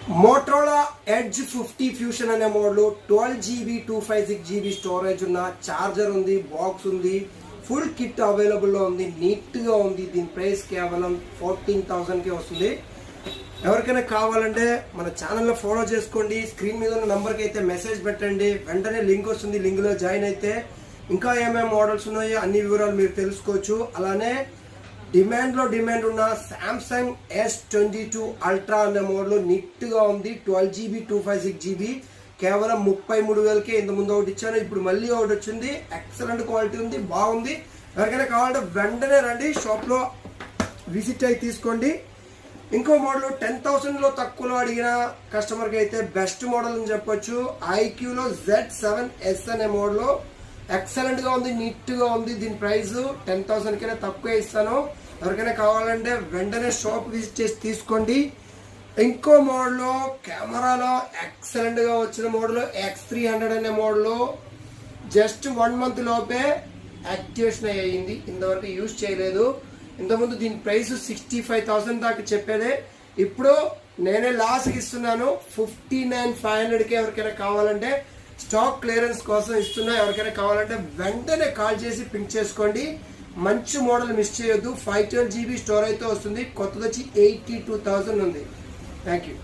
Motorola edge 50 fusion అనే model 12GB 256GB storage ఉన్న charger ఉంది, బాక్స్ ఉంది, ఫుల్ కిట్ అవైలబుల్ లో ఉంది, నీట్ గా ఉంది. దీని ప్రైస్ కేవలం 14,000 కి వస్తుంది. ఎవరికైనా కావాలంటే మన ఛానల్లో ఫాలో చేసుకోండి. స్క్రీన్ మీద ఉన్న నంబర్కి అయితే మెసేజ్ పెట్టండి, వెంటనే లింక్ వస్తుంది. లింక్ లో జాయిన్ అయితే ఇంకా ఏమేమి మోడల్స్ ఉన్నాయో అన్ని వివరాలు మీరు తెలుసుకోవచ్చు. అలానే డిమాండ్ ఉన్న సామ్సంగ్ S22 అల్ట్రా అనే మోడల్ నీట్ గా ఉంది. 12GB 256GB కేవలం 33,000కే. ఇంత ముందు ఒకటి ఇచ్చాను, ఇప్పుడు మళ్ళీ ఒకటి వచ్చింది. ఎక్సలెంట్ క్వాలిటీ ఉంది, బాగుంది. ఎవరికైనా కావాలంటే వెంటనే రండి, షాప్ లో విజిట్ అయి తీసుకోండి. ఇంకో మోడల్ 10,000 తక్కువలో అడిగిన కస్టమర్కి అయితే బెస్ట్ మోడల్ అని చెప్పొచ్చు. ఐక్యూలో Z7S అనే మోడల్ ఎక్సలెంట్ గా ఉంది, నీట్ గా ఉంది. దీని ప్రైస్ 10,000 కైనా తక్కువే ఇస్తాను. ఎవరికైనా కావాలంటే వెంటనే షాప్ విజిట్ చేసి తీసుకోండి. ఇంకో మోడల్ కెమెరాలో ఎక్సలెంట్ గా వచ్చిన మోడల్ X300 అనే మోడల్ జస్ట్ 1 month లోపే యాక్టివేషన్ అయ్యింది, ఇంతవరకు యూజ్ చేయలేదు. ఇంతకుముందు దీని ప్రైస్ 65,000 దాకా చెప్పేదే, ఇప్పుడు నేనే లాస్కి ఇస్తున్నాను 59,500కి. ఎవరికైనా కావాలంటే స్టాక్ క్లియరెన్స్ కోసం ఇస్తున్నా. ఎవరికైనా కావాలంటే వెంటనే కాల్ చేసి పింక్ చేసుకోండి. మంచి మోడల్ మిస్ చేయొద్దు. 512GB స్టోరేజ్తో వస్తుంది. కొత్తది వచ్చి 82,000 ఉంది. Thank you.